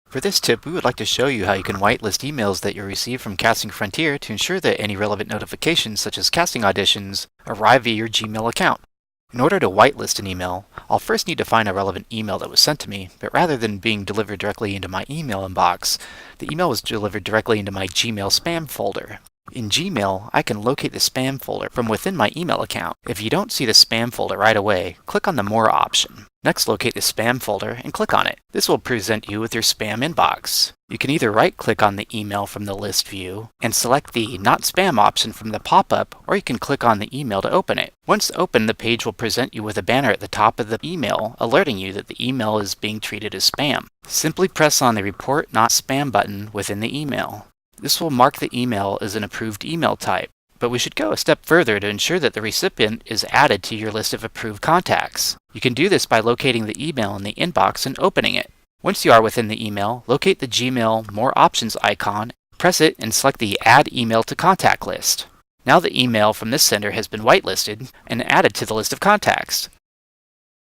For this tip, we would like to show you how you can whitelist emails that you receive from Casting Frontier to ensure that any relevant notifications, such as casting auditions, arrive via your Gmail account. In order to whitelist an email, I'll first need to find a relevant email that was sent to me, but rather than being delivered directly into my email inbox, the email was delivered directly into my Gmail spam folder. In Gmail, I can locate the spam folder from within my email account. If you don't see the spam folder right away, click on the More option. Next, locate the spam folder and click on it. This will present you with your spam inbox. You can either right-click on the email from the list view and select the Not Spam option from the pop-up, or you can click on the email to open it. Once opened, the page will present you with a banner at the top of the email alerting you that the email is being treated as spam. Simply press on the Report Not Spam button within the email. This will mark the email as an approved email type, but we should go a step further to ensure that the recipient is added to your list of approved contacts. You can do this by locating the email in the inbox and opening it. Once you are within the email, locate the Gmail More Options icon, press it, and select the Add Email to Contact list. Now the email from this sender has been whitelisted and added to the list of contacts.